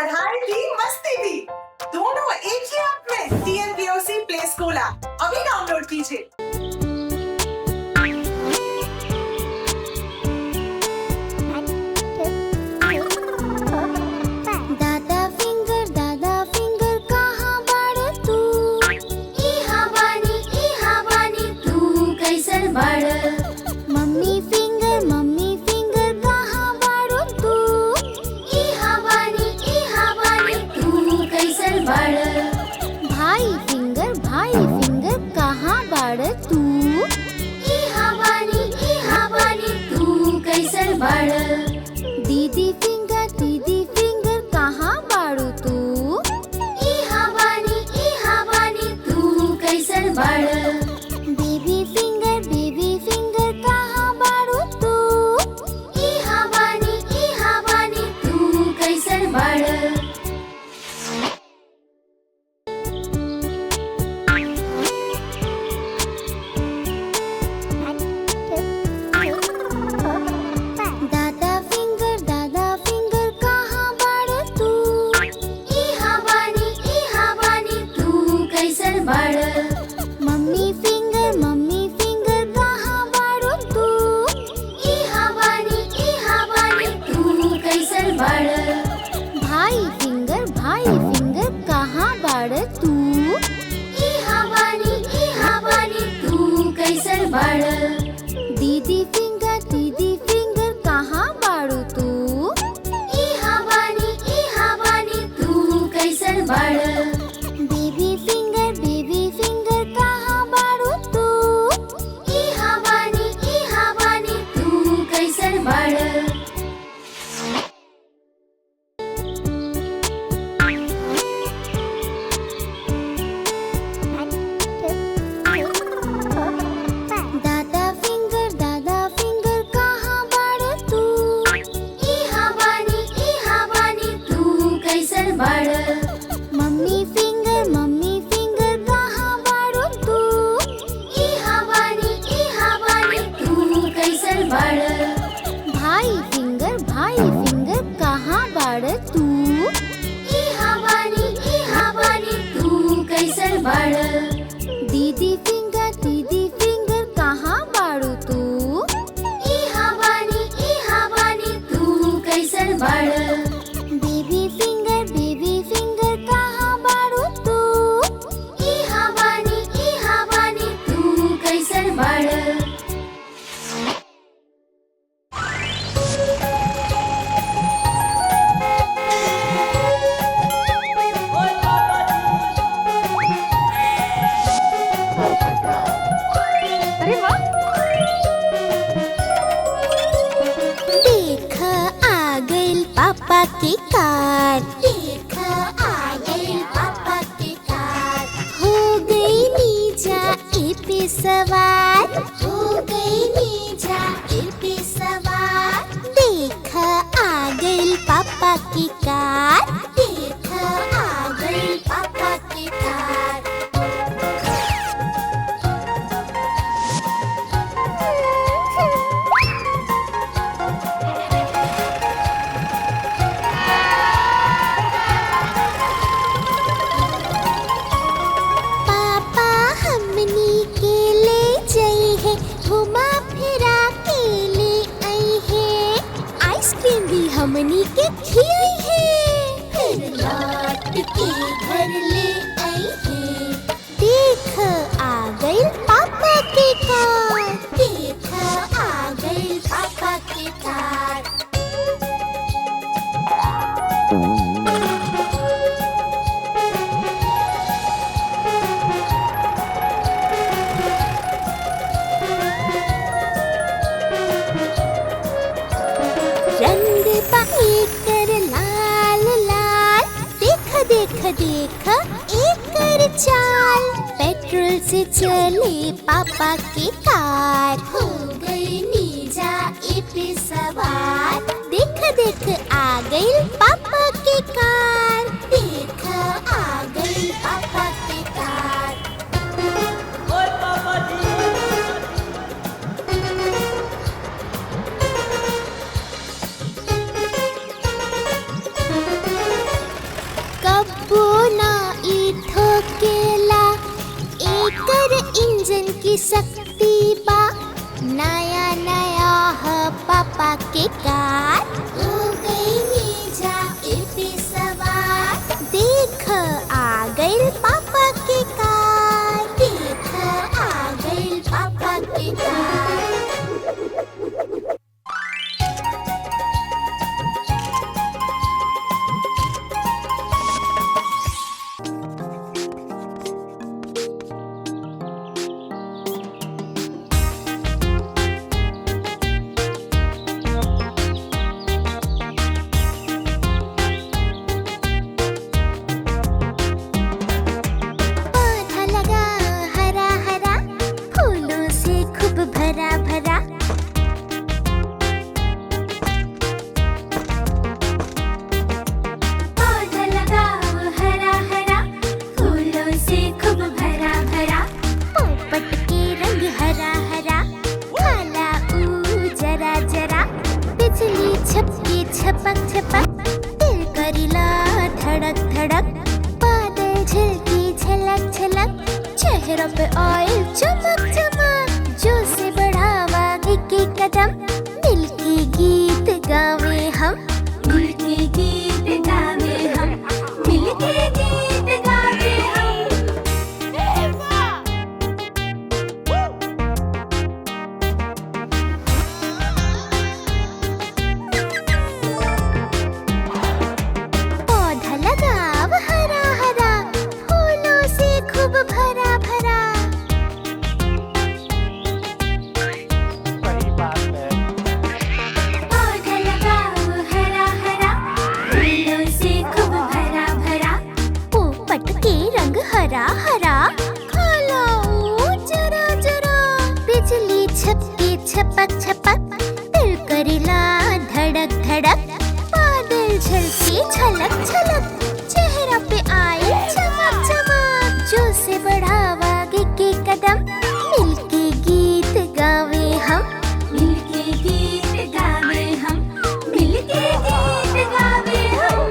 पढ़ाई भी मस्ती भी दोनों एक ही ऐप में। TNPOC प्ले स्कूल ऐप अभी डाउनलोड कीजिए। दादा फिंगर कहाँ बाड़ तू? इहा बानी तू कैसन बाड़? मम्मी फिंगर कहाँ बाड़ तू? इहा बानी तू कैसन बाड़? भाई फिंगर कहाँ बाड़ तू? इहा बानी तू कैसन बाड़? दीदी फिंगर कहाँ बाड़ू तू? इहा बानी तू कैसन बाड़? बेबी फिंगर कहाँ बाड़ू तू? इहा बानी तू कैसन बाड़? दादा फिंगर कहाँ बाड़ तू? इहा बानी तू कैसन बाड़? मम्मी फिंगर कहाँ बाड़ू तू? इहा बानी तू कैसन बाड़? भाई फिंगर कहाँ बाड़ तू? इहा बानी तू कैसन बाड़? दीदी फिंगर कहाँ बाड़ू तू? इहा बानी तू कैसन बाड़? बेबी फिंगर कहाँ बाड़ू तू? इहा बानी तू कैसन बाड़? दादा फिंगर कहाँ बाड़ तू? इहा बानी तू कैसन बाड़? मम्मी फिंगर कहाँ बाड़ू तू? इहा बानी तू कैसन बाड़? भाई फिंगर कहाँ बाड़ तू? इहा बानी तू कैसन बाड़? दीदी फिंगर कहाँ बाड़ू तू? इहा बानी तू कैसन बाड़? बेबी फिंगर कहाँ बाड़ू तू? इहा बानी तू कैसन बाड़? देख आ गइल पापा के कार। हो गई नीजा ए पे सवार। देख आ गइल पापा की कार। पापा हमनी के ले जाई है, घुमा फिरा के ले आई है। आइसक्रीम भी हमनी के खिलाई है, फिर लौट के घर ले आई है। देख आ गइल पापा के कार। रंग पाई कर लाल लाल। देख एकर चाल। पेट्रोल से चले पापा की कार। हो गई नीजा ए पे सवार। देख आ गई पापा की कार। आ गई पापा की कार। ओए पापा जी। कब्बो ना ई ठोकेला, एकर इंजन की शक्ति बा। नया नया है पापा के कार, हो गई नीजा पे सवार। देख आ गई पापा के कार, देख आ गई पापा के कार। पौधा लगा हरा हरा, फूलों से खूब भरा भरा। पौधा लगा हरा हरा, फूलों से खूब भरा भरा। पोपट के रंग हरा हरा, काला जरा जरा। बिजली छपके छपक छपक, दिल करीला धड़क धड़क। बादल झलके झलक झलक, चेहरों पे ऑयल चमक चमक। जो से बढ़ावा के कदम, दिल के गीत गावे हम, दिल के गीत गावे हम, दिल के गीत गावे हम। पौधा लगाव हरा हरा, फूलों से खूब भरा भरा। सही बात है। पौधा लगाव हरा हरा, फूलों से खूब भरा भरा। पोपट के रंग हरा हरा, काला जरा जरा। बिजली छपके छपक छपक, दिल करीला धड़क धड़क। बादल झलके झलक झलक, चेहरा पे आए चमक चमक। जो से बढ़ावा के कदम, मिल के गीत गावे हम, मिल के गीत गावे हम, मिल के गीत गावे हम।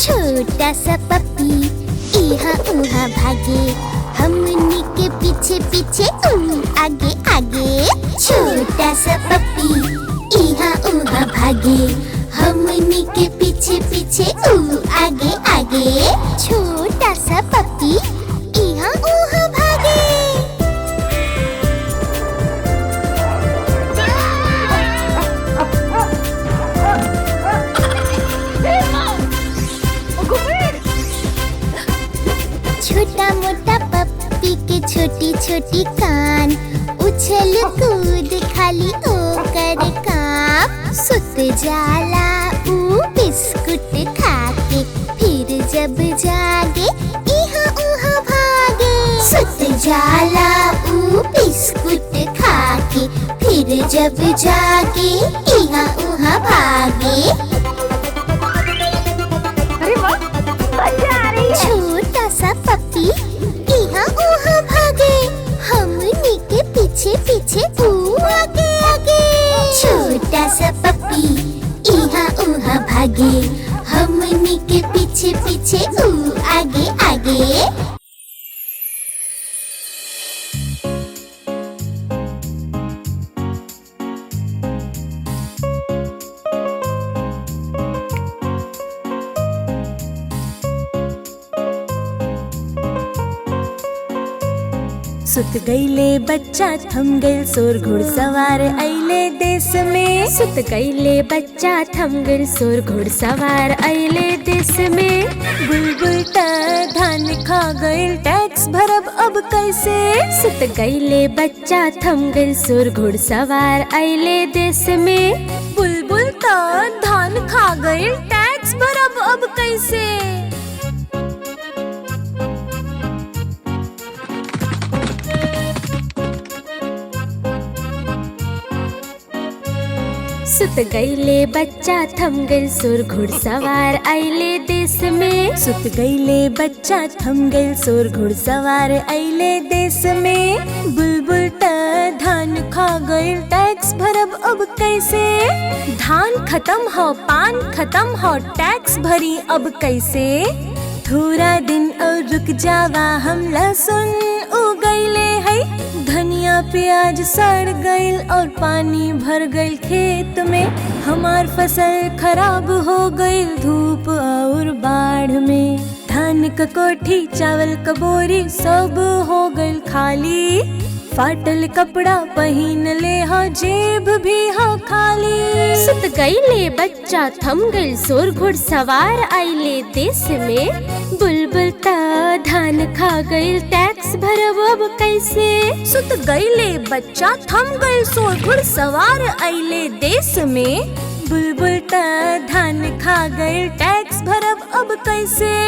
छोटा सा पपी इहाँ उहाँ भागे, हमनी के पीछे पीछे आगे आगे। छोटा सा पपी इहाँ उहाँ भागे, हमनी के पीछे पीछे आगे आगे। छोटा सा पपी इहाँ उहाँ भागे। छोटा मोटा पप्पी के छोटी छोटी कान, उछल कूद खाली ओकर काम। सुत जाला ऊ बिस्कुट खाके, फिर जब जागे इहाँ उहाँ भागे। सुत जाला ऊ बिस्कुट खाके, फिर जब जागे इहाँ उहाँ भागे। छोटा सा पपी इहाँ उहाँ भागे, हमनी के पीछे पीछे आगे आगे। छोटा सा पपी इहाँ उहाँ भागे, हमनी के पीछे पीछे आगे आगे। सुत गईले बच्चा थम गइल सोर, घुड़सवार अइले देश में। सुत गईले बच्चा थम गइल सोर, घुड़सवार अइले देश में। बुलबुल त धान खा गइल, टैक्स भरब अब कैसे। सुत गईले बच्चा थम गइल सोर, घुड़सवार अइले देश में। बुलबुल त धान खा गइल, टैक्स भरब अब कैसे। सुत गईले बच्चा थम गइल सोर घुड़सवार आइले देश में। सुत गईले बच्चा थम गइल सोर घुड़सवार आइले देश में। बुलबुल त धान खा गइल टैक्स भरब अब कैसे। धान खत्म हो पान खत्म हो टैक्स भरी अब कैसे। थोड़ा दिन और रुक जावा हम लहसुन उगैले है। धनिया प्याज सड़ गइल और पानी भर गइल खेत में। हमार फसल खराब हो गइल धूप और बाढ़ में। धान क कोठी चावल क बोरी सब हो गइल खाली। फाटल कपड़ा पहिन ले हो जेब भी हो खाली। सुत गईले बच्चा थम गइल सोर घुड़सवार आइले देश में। बुलबुल त धान खा गइल टैक्स भरब अब कैसे। सुत गईले बच्चा थम गइल सोर घुड़सवार आइले देश में। बुलबुल त धान खा गइल टैक्स भरब अब कैसे।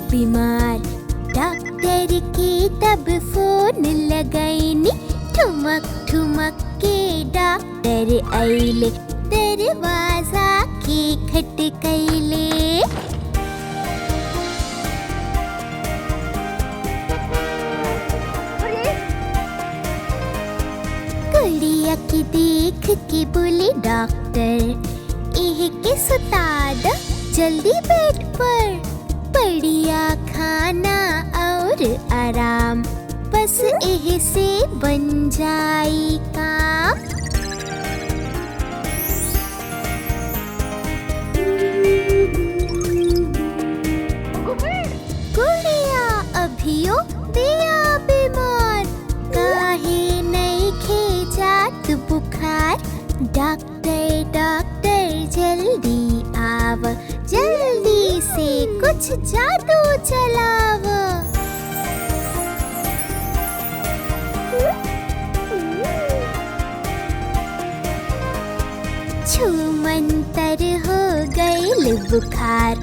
बीमार डॉक्टर के तब फोन लगैनी। ठुमक ठुमक के डॉक्टर आइले दरवाजा के खटकैले। गुड़िया के देख के बोले डॉक्टर एह के सुता द जल्दी बेड पर। बढ़िया खाना और आराम बस एह से बन जाई काम। गुड़िया अभियो दिया बीमार। काहे नहीं खे जात बुखार। डॉक्टर डॉक्टर जल्दी आव जल्दी से कुछ जादू चलाव। छूमंतर हो गइल बुखार।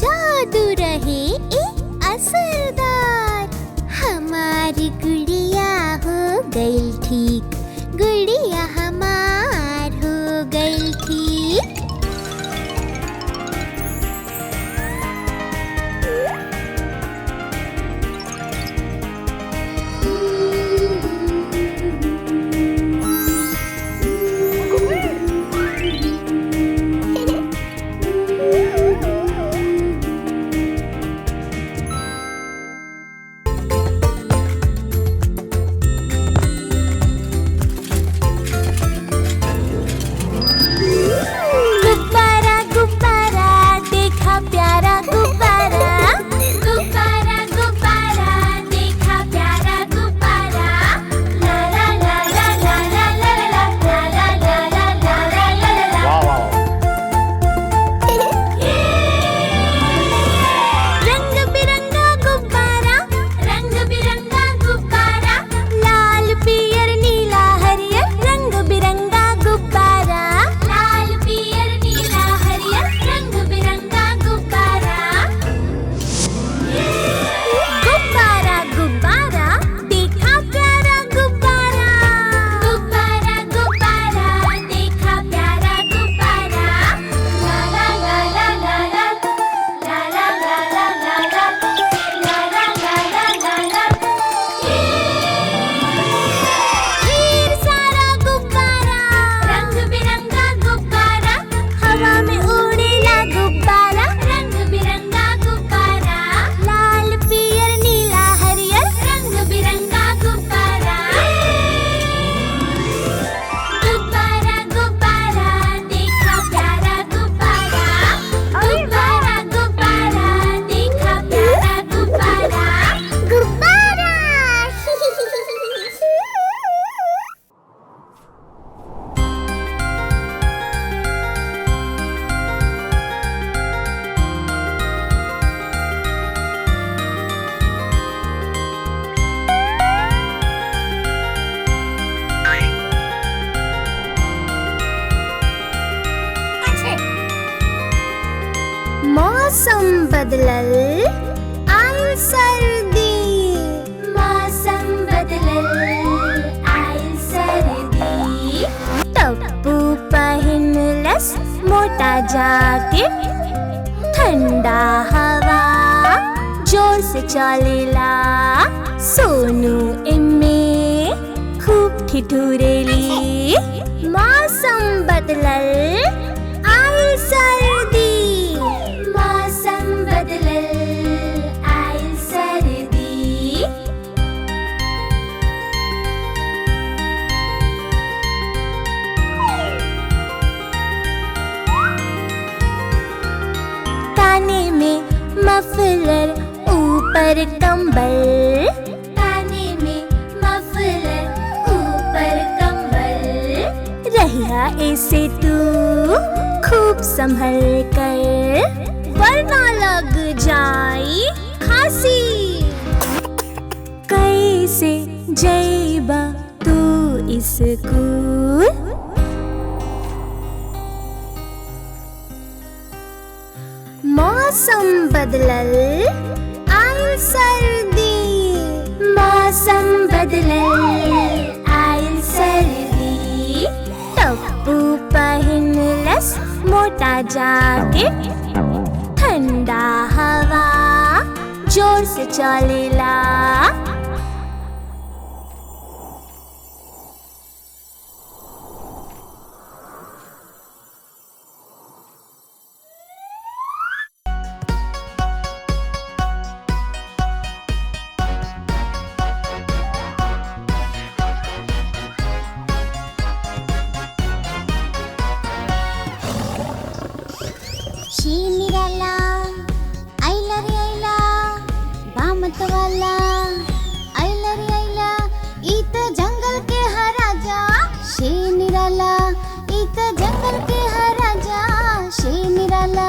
जादू रहे ए असरदार। हमारी गुड़िया हो गइल ठीक। गुड़िया हमार हो गइल ठीक। मौसम बदलल आइल सर्दी, मौसम बदलल आइल सर्दी। टप्पू पहिनलस मोटा जैकेट, ठंडा हवा जोर से चलेला। सोनू इम्मे खूब ठिठुरेली। मौसम बदलल आइल सर्दी, मौसम बदलल आइल सर्दी। काने में मफलर ऊपर कंबल, काने में मफलर ऊपर कंबल। रहिया ऐसे तू खूब संभल कर, वरना लग जाई खांसी। कैसे जैबा तू स्कूल, मौसम बदलल आइल सर्दी, मौसम बदलल आइल सर्दी। टप्पू पहिनलस मोटा जैकेट, ठंडा हवा जोर से चलेला। निराला आइला रे आइला, बामत वाला आइला रे आइला। इत जंगल के हा राजा शे निराला, इत जंगल के हा राजा शे निराला।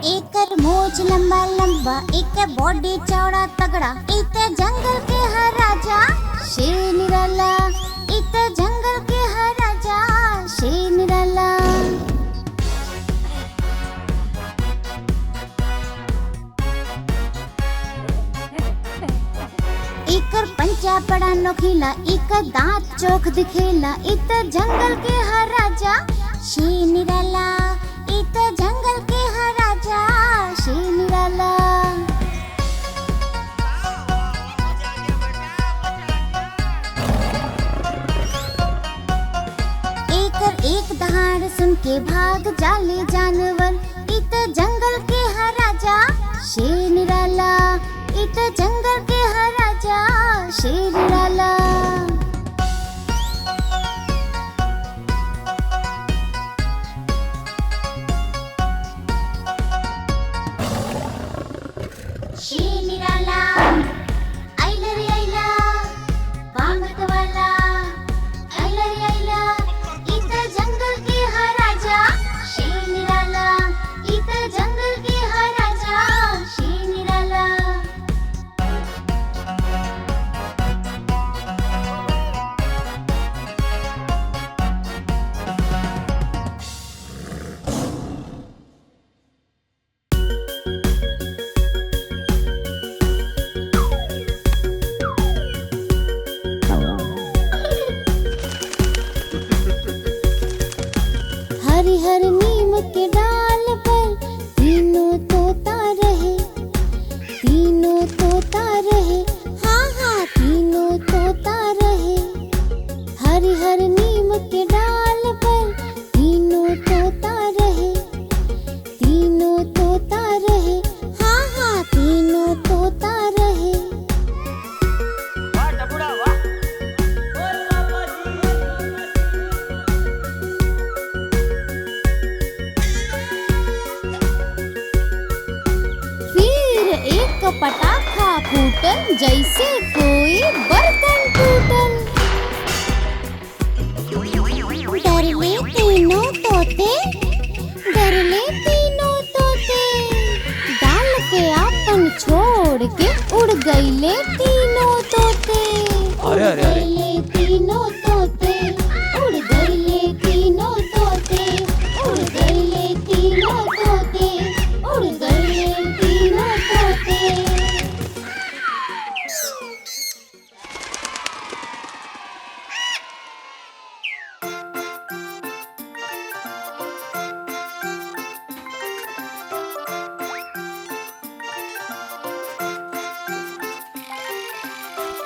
एकर मोच लंबा लंबा, एक बॉडी चौड़ा तगड़ा। इत जंगल के हा राजा शे निराला, इत जंगल के हा राजा शे निराला। एकर पंचा बड़ा नोखीला, एक दांत चोख दिखेला। इत जंगल के हा राजा शे निराला, इत जंगल के हा राजा शे निराला। एकर एक दहाड़ सुन के भाग जाले जानवर। इत जंगल के हा राजा शे निराला, इत जंगल के हा राजा शे निराला। शे निराला आइला रे आइला, बामत वाला आइला रे आइला। इत जंगल के हा राजा शे निराला, इत जंगल के हा राजा शे निराला। हरिहर नीम के डाल पर तीनों तोता रहे, तीनों तोता रहे, हाँ हाँ तीनों तोता रहे। हरिहर नीम के डाल पर तीनों तोता रहे, तीनों तोता रहे, हाँ हाँ तीनों तोता रहे। पटाखा फूटल जैसे कोई बर्तन टूटल। डरले तीनों तोते, डरले तीनों तोते, डाल के अपन छोड़ के उड़ गईले तीनों तोते। अरे अरे अरे गईले तीनों तोते, उड़ गईले तीनों तोते, उड़ गईले तीनों तोते, उड़ गईले तीनों तोते।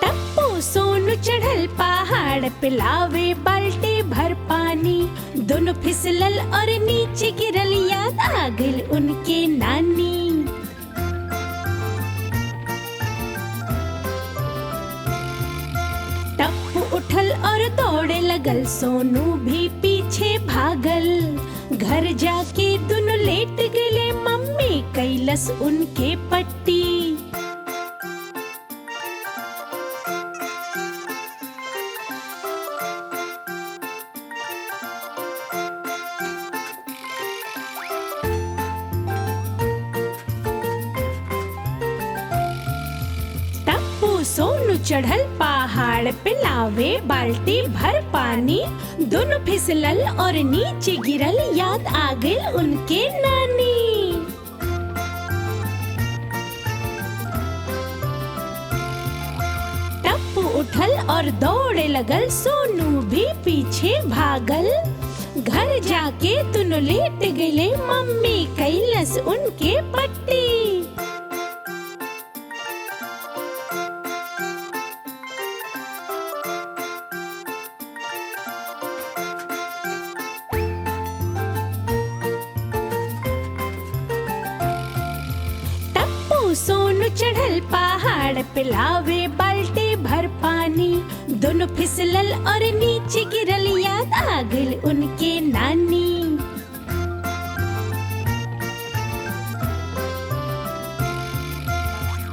टप्पू सोनू चढ़ल पहाड़ पे लावे बाल्टी भर पानी। दोनों फिसलल और नीचे गिरल, याद आ गइल उनके नानी। टप्पू उठल और दौड़े लगल, सोनू भी पीछे भागल। घर जाके दोनों लेट गए, मम्मी कैलस उनके पट्टी। सोनू चढ़ल पहाड़ पे लावे बाल्टी भर पानी। दोनों फिसलल और नीचे गिरल, याद आ गइल उनके नानी। टप्पू उठल और दौड़े लगल, सोनू भी पीछे भागल। घर जाके दोनों लेट गए, मम्मी कैलस उनके पट्टी। सोनू चढ़ल पहाड़ पे लावे बाल्टी भर पानी। दोनों फिसलल और नीचे गिरल, याद आ गइल उनके नानी।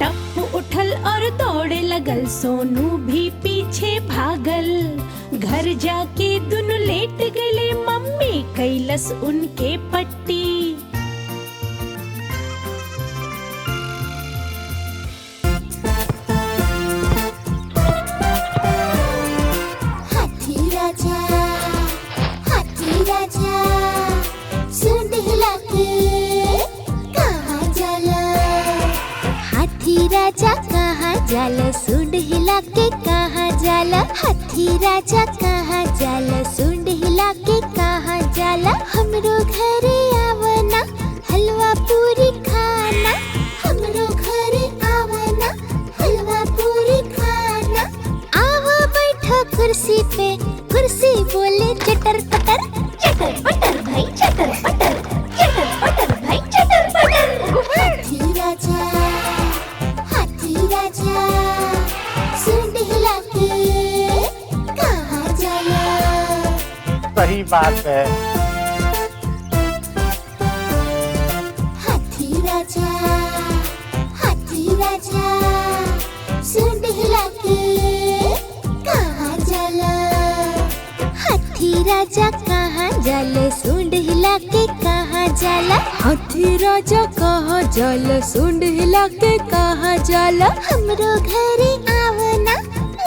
टप्पू उठल और दौड़े लगल, सोनू भी पीछे भागल। घर जाके दोनों लेट गए, मम्मी कैलस उनके पट्टी। राजा कहाँ जाला, सूंड हिला के कहाँ जाला। हाथी राजा कहाँ जाला, सूंड हिला के कहाँ जाला। हमरो घरे आवना, हलवा पूरी खाना। हमरो घरे आवना, हलवा पूरी खाना। आवा बैठो कुर्सी पे, कुर्सी बोले चटर पटर। चटर पटर भाई चटर पटर, चटर पटर भाई चटर पटर। हाथी राजा, राजा सूंड हिला के कहाँ जाला। सही बात है। हाथी राजा, हाथी राजा सूंड हिला के कहाँ जाला। हाथी राजा कहाँ जाला, सूंड हिला के कहाँ जाला। हाथी राजा कहाँ जाला, सूंड हिला के कहाँ जाला। हमरो घरे आवना,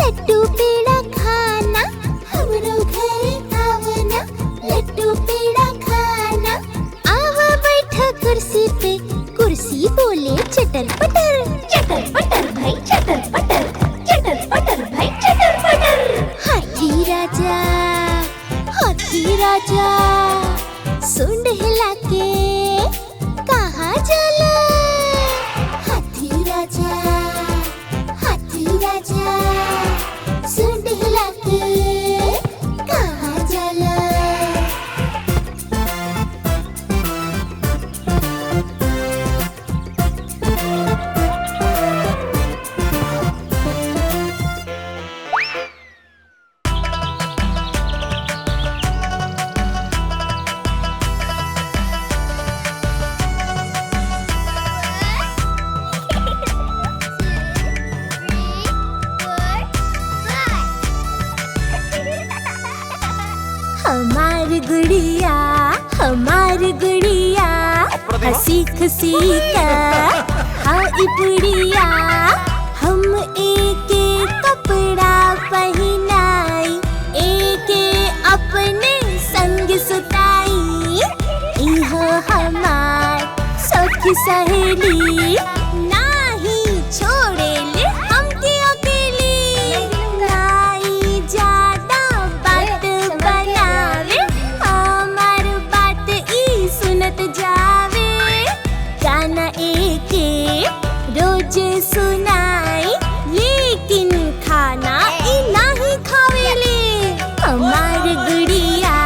लड्डू पेड़ा खाना। हमरो घरे आवना, लड्डू पेड़ा खाना। आवा बैठा कुर्सी पे, कुर्सी बोले चटर पटर। चटर पटर भाई चटर पटर, चटर पटर भाई चटर पटर। हाथी राजा, हाथी राजा सूंड हिला के कहाँ जाला। हाथी राजा, हाथी राजा सूंड हिला के कहाँ जाला। हमारी गुड़िया, हमारी गुड़िया हंसी खुशी का। हाँ ई बुढ़िया हम सहेली नाही छोड़ेले हमके अकेली नाई ज्यादा बात बनावे हमार बात ई सुनत जावे गाना एके रोज सुनाई लेकिन खाना ई नहीं खावेले हमार गुड़िया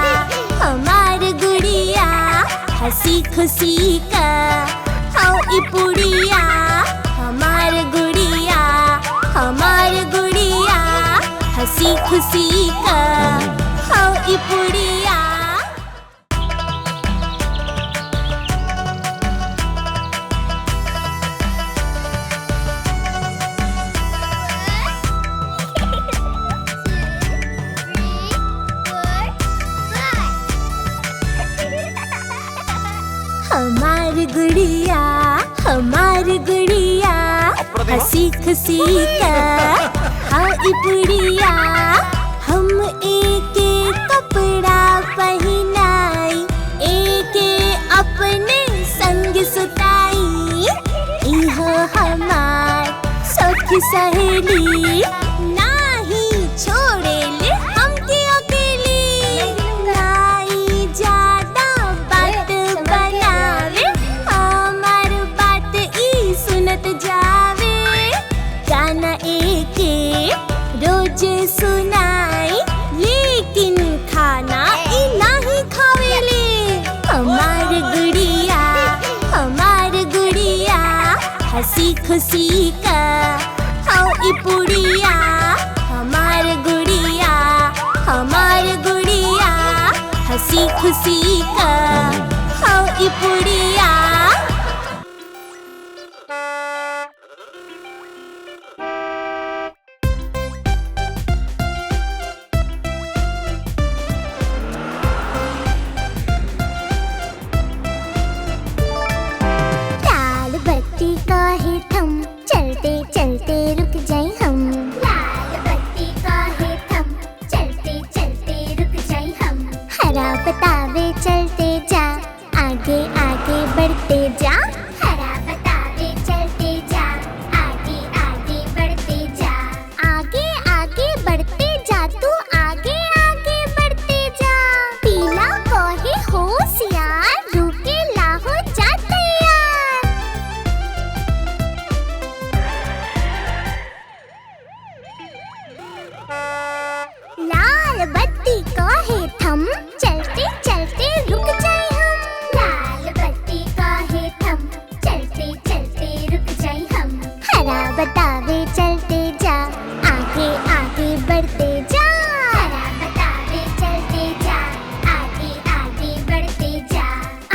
हंसी खुशी का हाउ ई पुड़िया हमार गुड़िया हंसी खुशी का हाउ ई पुड़िया हमार गुड़िया हंसी खुशी का हाँ ई पुड़िया हम एके कपड़ा पहनाई एके अपने संग सुताई इहो हमार सखी सहेली नाही छोड़ेले हमके अकेली नाई ज्यादा बात बनावे हमार बात ई सुनत जावे गाना एके रोज सुनाई लेकिन खाना ई नहीं खावेले हमार गुड़िया हंसी खुशी का हाउ ई पुड़िया हमार गुड़िया हंसी खुशी का हाउ ई पुड़िया काहे थम चलते चलते रुक जाए हम लाल बत्ती काहे थम चलते चलते रुक जाए हम हरा बतावे चलते जा आगे आगे बढ़ते जा हरा बतावे चलते जा आगे आगे बढ़ते जा आगे आगे बढ़ते जा तू आगे आगे बढ़ते जा पीला काहे होशियार रुके लाहो जा लाल बत्ती काहे थम चलते चलते रुक जाए हम लाल बत्ती काहे थम चलते चलते रुक जाए हम हरा बतावे चलते जा आगे आगे बढ़ते जा हरा बतावे चलते जा आगे आगे बढ़ते जा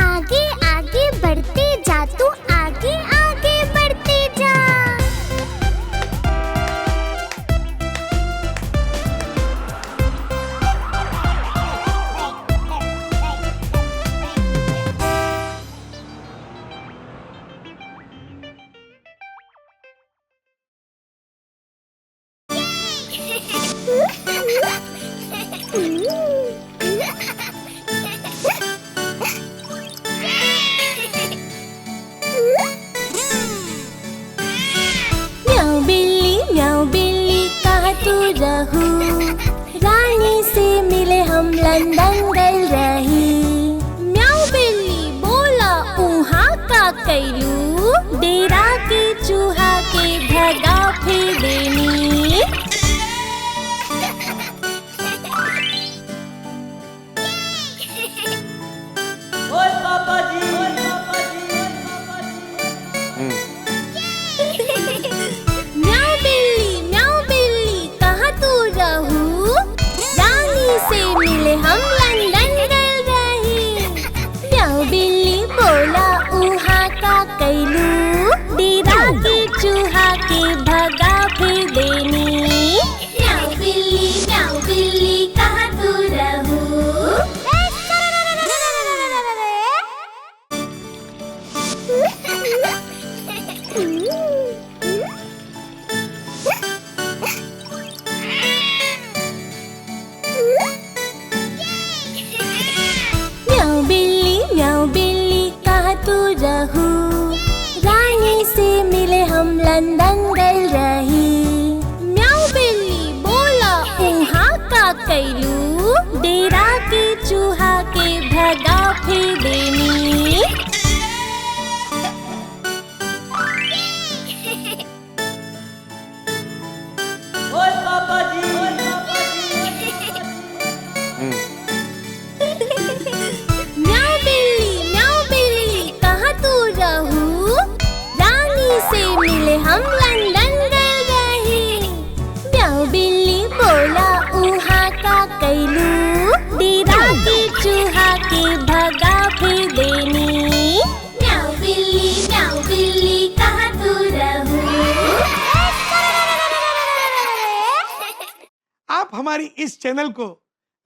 आगे आगे बढ़ते जा तू आगे आगे बढ़ते जा म्याऊ बिल्ली कहाँ तू रहू रानी से मिले हम लंदन गल रही म्याऊ बिल्ली बोला उहाँ का कैलू डेरा के चूहा के धगा फेर देनी हम लंदन से हम लंदन गए रही। म्याऊ बिल्ली बोला उहा का कैलू, डेरा के चूहा के भगा फिर देनी। म्याऊ बिल्ली कहाँ तू रहू। आप हमारी इस चैनल को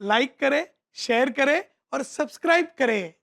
लाइक करें, शेयर करें और सब्सक्राइब करें।